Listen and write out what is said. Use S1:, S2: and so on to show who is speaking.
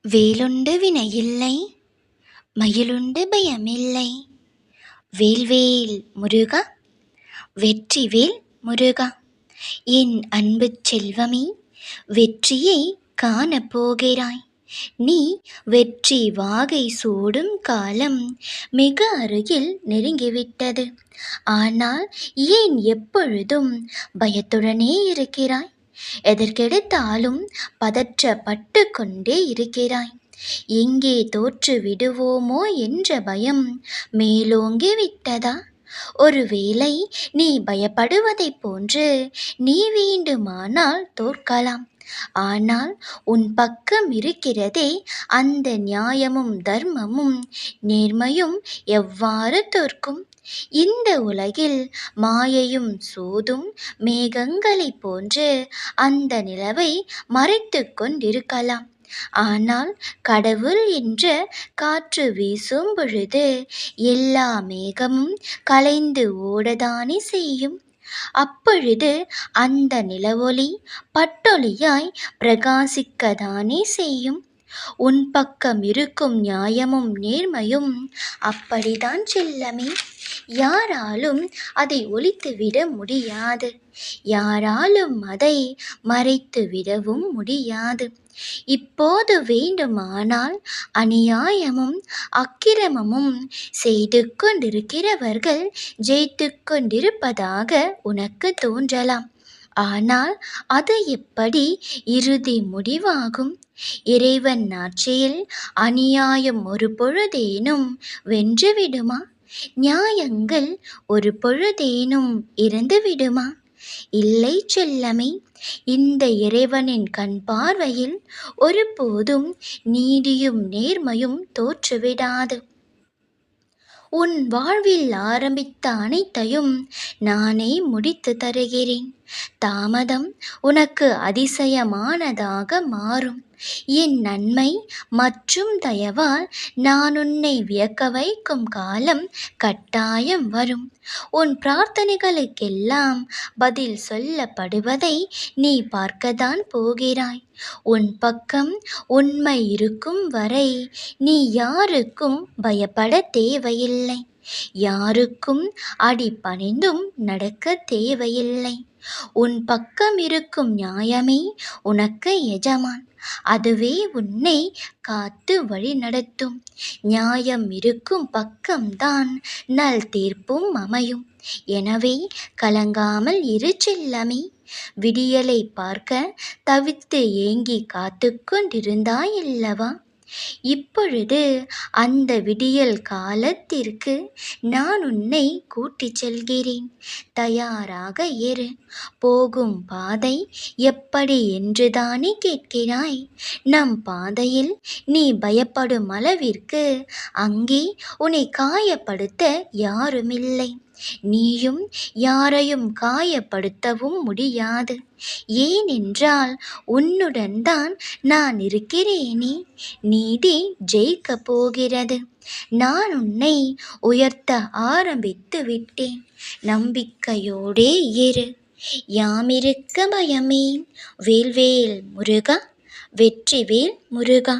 S1: வேலுண்டு வினையில்லை, மயிலுண்டு பயமில்லை. வேல்வேல் முருகா, வெற்றிவேல் முருகா. என் அன்புச் செல்வமே, வெற்றியை காணப்போகிறாய். நீ வெற்றி வாகை சூடும் காலம் மிக அருகில் நெருங்கிவிட்டது. ஆனால் ஏன் எப்பொழுதும் பயத்துடனே இருக்கிறாய்? எதற்கெடுத்தாலும் பதற்றப்பட்டு கொண்டே இருக்கிறாய். எங்கே தோற்று விடுவோமோ என்ற பயம் மேலோங்கி விட்டதா? ஒருவேளை நீ பயப்படுவதைப் போன்று நீ வேண்டுமானால் தோற்கலாம். ஆனால் உன் பக்கம் இருக்கிறதே அந்த நியாயமும் தர்மமும் நேர்மையும் எவ்வாறு தோற்கும்? இந்த உலகில் மாயையும் சூதும் மேகங்களைப் போன்று அந்த நிலவை மறைத்து கொண்டிருக்கலாம். ஆனால் கடவுள் என்ற காற்று வீசும் பொழுது எல்லா மேகமும் கலைந்து ஓடதானே செய்யும். அப்பொழுது அந்த நிலவொளி பட்டொளியாய் பிரகாசிக்கதானே செய்யும். உன் பக்கம் இருக்கும் நியாயமும் நேர்மையும் அப்படிதான் செல்லமே. யாராலும் அதை ஒழித்துவிட முடியாது. யாராலும் அதை மறைத்து விடவும் முடியாது. இப்போது வேண்டுமானால் அநியாயமும் அக்கிரமமும் செய்து கொண்டிருக்கிறவர்கள் ஜெயித்து கொண்டிருப்பதாக உனக்கு தோன்றலாம். ஆனால் அது எப்படி இறுதி முடிவாகும்? இறைவன் ஆட்சியில் அநியாயம் ஒரு பொழுதேனும் வென்றுவிடுமா? நியாயங்கள் ஒரு பொழுதேனும் இறந்துவிடுமா? இல்லை செல்லமே. இந்த இறைவனின் கண் பார்வையில் ஒருபோதும் நீதியும் நேர்மையும் தோற்றுவிடாது. உன் வாழ்வில் ஆரம்பித்த அனைத்தையும் நானே முடித்து தருகிறேன். தாமதம் உனக்கு அதிசயமானதாக மாறும். என் நன்மை மற்றும் தயவால் நான் உன்னை வியக்க வைக்கும் காலம் கட்டாயம் வரும். உன் பிரார்த்தனைகளுக்கெல்லாம் பதில் சொல்லப்படுவதை நீ பார்க்கத்தான் போகிறாய். உன் பக்கம் உண்மை இருக்கும் வரை நீ யாருக்கும் பயப்பட தேவையில்லை. யாருக்கும் அடிபணிந்தும் நடக்க தேவையில்லை. உன் பக்கம் இருக்கும் நியாயமே உனக்கு எஜமான். அதுவே உன்னை காத்து வழி நடத்தும். நியாயம் இருக்கும் பக்கம்தான் நல் தீர்ப்பும் அமையும். எனவே கலங்காமல் இரு செல்லமே. விடியலை பார்க்க தவித்து ஏங்கி காத்து கொண்டிருந்தாயல்லவா? இப்பொழுது அந்த விடியல் காலத்திற்கு நான் உன்னை கூட்டிச் செல்கிறேன். தயாராக இரு. போகும் பாதை எப்படி என்றுதானே கேட்கிறாய்? நம் பாதையில் நீ பயப்படும் அளவிற்கு அங்கே உன்னை காயப்படுத்த யாருமில்லை. நீயும் யாரையும் காயப்படுத்தவும் முடியாது. ஏனென்றால் உன்னுடன் தான் நான் இருக்கிறேனே. நீதி ஜெயிக்கப் போகிறது. நான் உன்னை உயர்த்த ஆரம்பித்து விட்டேன். நம்பிக்கையோடே இரு. யாமிருக்க பயமேன். வேல்வேல் முருகா, வெற்றிவேல் முருகா.